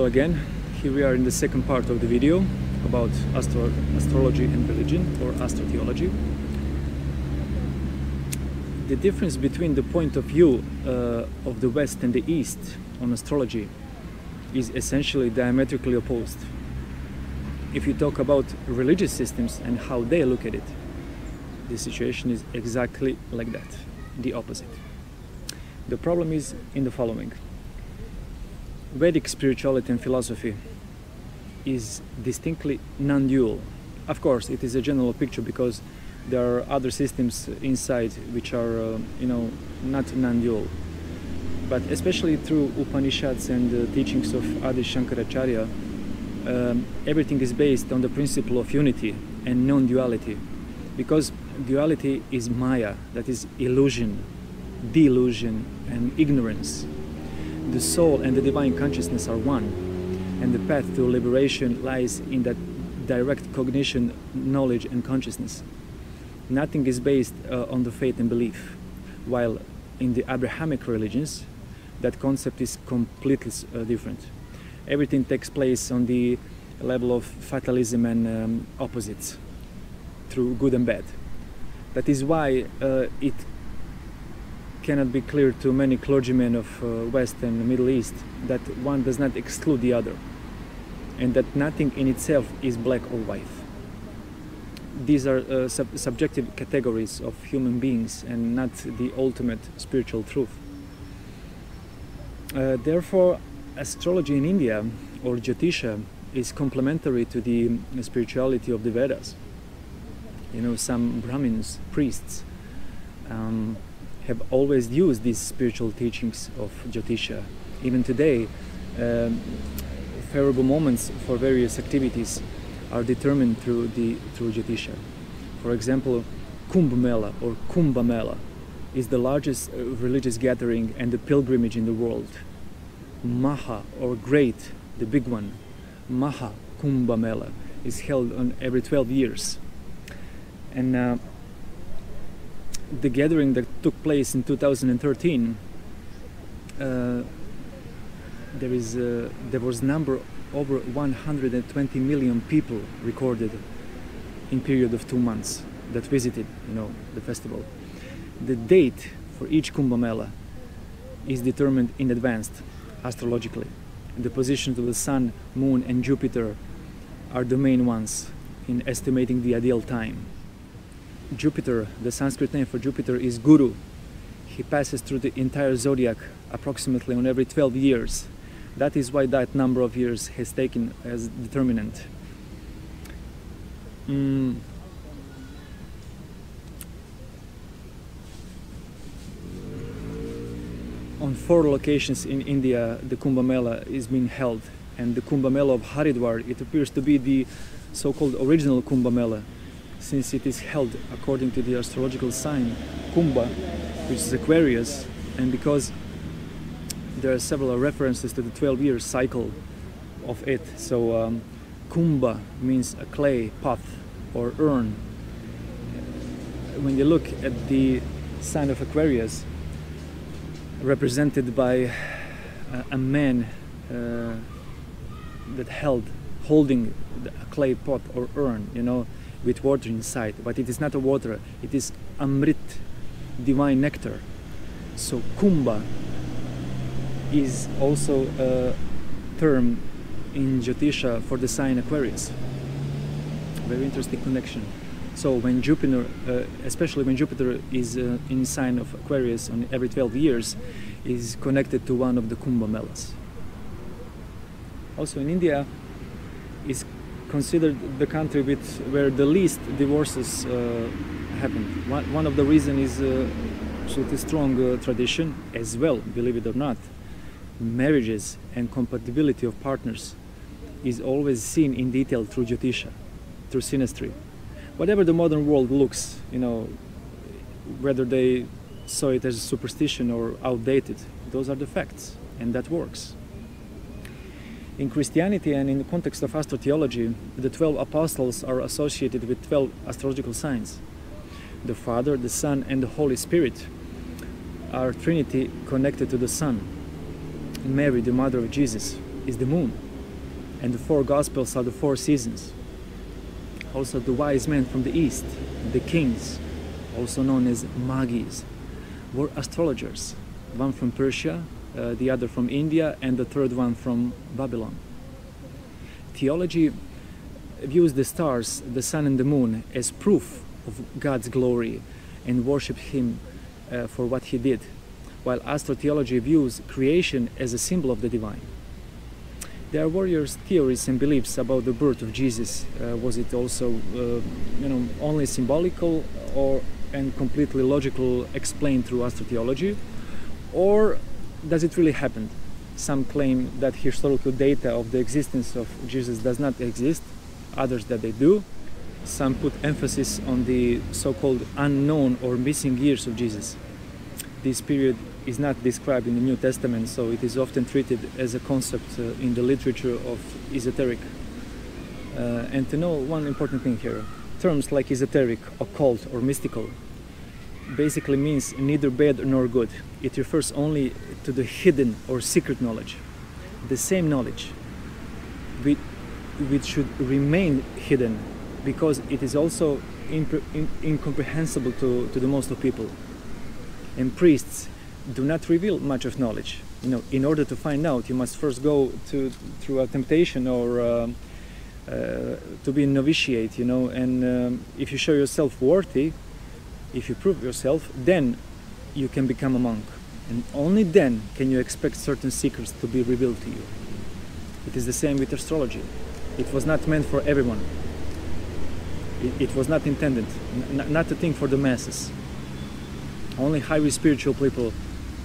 again. Here we are in the second part of the video about astrology and religion, or astrotheology. The difference between the point of view of the West and the East on astrology is essentially diametrically opposed. If you talk about religious systems and how they look at it, the situation is exactly like that, the opposite. The problem is in the following. Vedic spirituality and philosophy is distinctly non-dual. Of course, it is a general picture because there are other systems inside which are, not non-dual. But especially through Upanishads and the teachings of Adi Shankaracharya, everything is based on the principle of unity and non-duality. Because duality is Maya, that is illusion, delusion, and ignorance. The soul and the divine consciousness are one, and the path to liberation lies in that direct cognition, knowledge, and consciousness. Nothing is based on the faith and belief, while in the Abrahamic religions, that concept is completely different. Everything takes place on the level of fatalism and opposites, through good and bad. That is why it cannot be clear to many clergymen of West and Middle East that one does not exclude the other, and that nothing in itself is black or white. These are subjective categories of human beings and not the ultimate spiritual truth. Therefore, astrology in India, or Jyotisha, is complementary to the spirituality of the Vedas. Some Brahmins, priests, have always used these spiritual teachings of Jyotisha. Even today, favorable moments for various activities are determined through Jyotisha. For example, Kumbamela or Kumbamela is the largest religious gathering and the pilgrimage in the world. Maha, or great, the big one, Maha Kumbamela, is held on every 12 years. And the gathering that took place in 2013, there was number over 120 million people recorded in period of 2 months that visited, the festival. The date for each Kumbamela is determined in advance, astrologically. The positions of the Sun, Moon, and Jupiter are the main ones in estimating the ideal time. Jupiter, the Sanskrit name for Jupiter is Guru. He passes through the entire zodiac approximately on every 12 years. That is why that number of years has taken as determinant. On 4 locations in India, the Kumbamela is being held, and the Kumbamela of Haridwar, it appears to be the so-called original Kumbamela, since it is held according to the astrological sign Kumbha, which is Aquarius, and because there are several references to the 12-year cycle of it. So Kumbha means a clay pot or urn. When you look at the sign of Aquarius, represented by a man that holding a clay pot or urn, with water inside, but it is not a water, it is Amrit, divine nectar. So Kumbha is also a term in Jyotisha for the sign Aquarius. Very interesting connection. So when Jupiter, especially when Jupiter is in sign of Aquarius on every 12 years, is connected to one of the Kumbamelas. Also in India is considered the country where the least divorces happen. One of the reasons is the strong tradition as well, believe it or not. Marriages and compatibility of partners is always seen in detail through Jyotisha, through synastry. Whatever the modern world looks, whether they saw it as a superstition or outdated, those are the facts, and that works. In Christianity and in the context of astrotheology, the 12 apostles are associated with 12 astrological signs. The Father, the Son, and the Holy Spirit are Trinity connected to the Sun. Mary, the mother of Jesus, is the moon. and the 4 Gospels are the 4 seasons. Also the wise men from the east, the kings, also known as magis, were astrologers, one from Persia, the other from India, and the third one from Babylon. Theology views the stars, the sun and the moon as proof of God's glory and worships him for what he did, while astrotheology views creation as a symbol of the divine. There are various theories and beliefs about the birth of Jesus. Was it also only symbolical and completely logical, explained through astrotheology, or does it really happen? Some claim that historical data of the existence of Jesus does not exist, others that they do. Some put emphasis on the so-called unknown or missing years of Jesus. This period is not described in the New Testament, so it is often treated as a concept in the literature of esoteric. And to know one important thing here, terms like esoteric, occult or mystical basically means neither bad nor good. It refers only to the hidden or secret knowledge. The same knowledge which should remain hidden because it is also incomprehensible to the most of people. And priests do not reveal much of knowledge. In order to find out, you must first go through a temptation or to be a novitiate, and if you show yourself worthy, if you prove yourself, then you can become a monk. And only then can you expect certain secrets to be revealed to you. It is the same with astrology. It was not meant for everyone. It was not intended, not a thing for the masses. Only highly spiritual people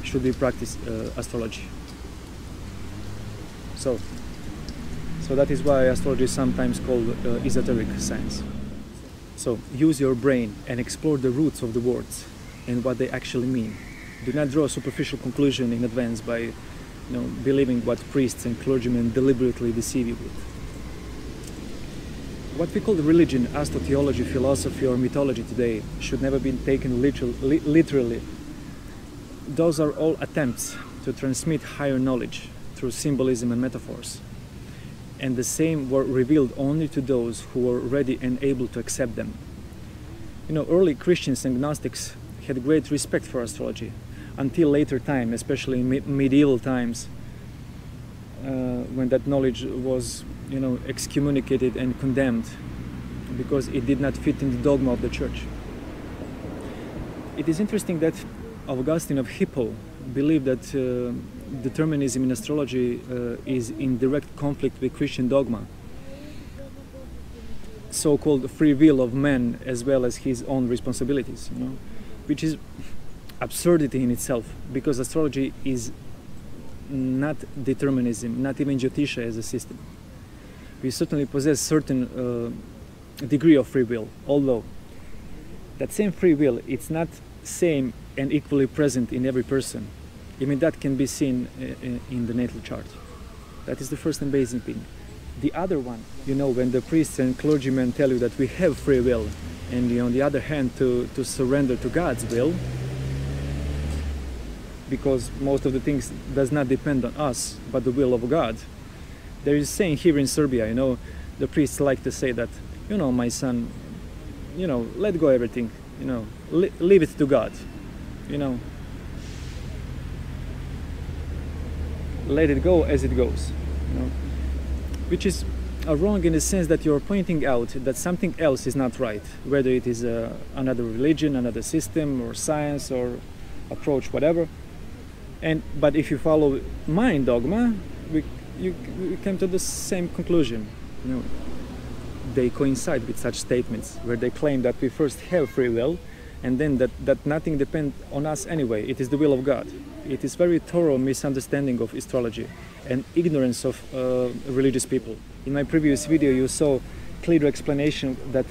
should be practice astrology. So that is why astrology is sometimes called esoteric science. So use your brain and explore the roots of the words and what they actually mean. Do not draw a superficial conclusion in advance by believing what priests and clergymen deliberately deceive you with. What we call religion, astrotheology, philosophy or mythology today should never be taken literally. Those are all attempts to transmit higher knowledge through symbolism and metaphors. And the same were revealed only to those who were ready and able to accept them. Early Christians and Gnostics had great respect for astrology until later time, especially in medieval times, when that knowledge was excommunicated and condemned because it did not fit in the dogma of the church. It is interesting that Augustine of Hippo believed that determinism in astrology is in direct conflict with Christian dogma, so-called free will of man as well as his own responsibilities, which is absurdity in itself, because astrology is not determinism, not even Jyotisha as a system. We certainly possess certain degree of free will, although that same free will, it's not same and equally present in every person. Even that can be seen in the natal chart. That is the first and basic thing. The other one, when the priests and clergymen tell you that we have free will, and on the other hand to surrender to God's will, because most of the things does not depend on us, but the will of God. There is a saying here in Serbia, the priests like to say that, my son, let go everything, leave it to God, let it go as it goes, which is wrong in the sense that you're pointing out that something else is not right, whether it is another religion, another system, or science, or approach, whatever. But if you follow my dogma, we come to the same conclusion. They coincide with such statements where they claim that we first have free will, and then that nothing depends on us anyway. It is the will of God. It is very thorough misunderstanding of astrology and ignorance of religious people. In my previous video, you saw clear explanation that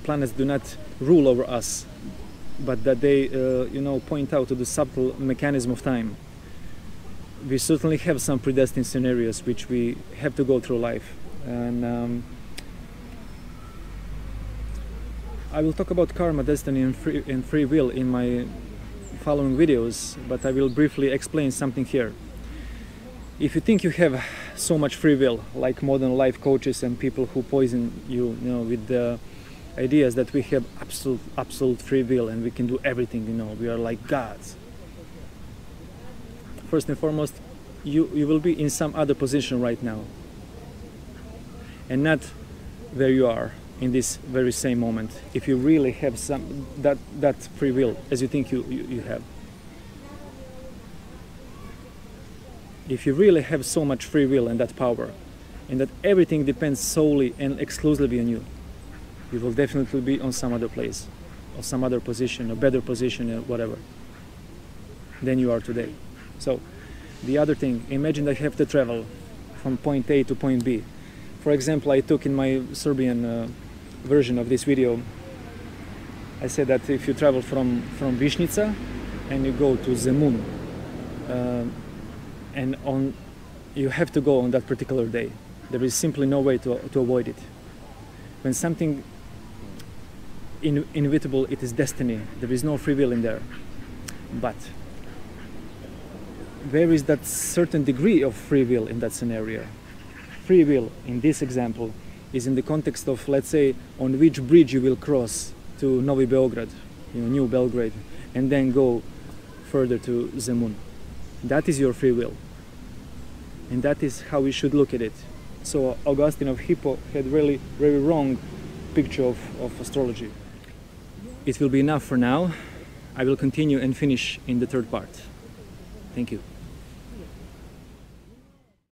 planets do not rule over us, but that they, point out to the subtle mechanism of time. We certainly have some predestined scenarios which we have to go through life, and I will talk about karma, destiny, and free will in my following videos, but I will briefly explain something here. If you think you have so much free will, like modern life coaches and people who poison you, with the ideas that we have absolute free will and we can do everything, we are like gods. First and foremost, you will be in some other position right now, and not where you are in this very same moment, if you really have some that free will as you think you have. If you really have so much free will and that power, and that everything depends solely and exclusively on you, you will definitely be on some other place, or some other position, a better position, or whatever, than you are today. So, the other thing, imagine that you have to travel from point A to point B. For example, I took in my Serbian version of this video, I said that if you travel from Višnjica and you go to Zemun, you have to go on that particular day. There is simply no way to avoid it. When something inevitable, it is destiny. There is no free will in there. But there is that certain degree of free will in that scenario. Free will, in this example, is in the context of, let's say, on which bridge you will cross to Novi Beograd, New Belgrade, and then go further to Zemun. That is your free will. And that is how we should look at it. So Augustine of Hippo had really very wrong picture of astrology. It will be enough for now. I will continue and finish in the third part. Thank you.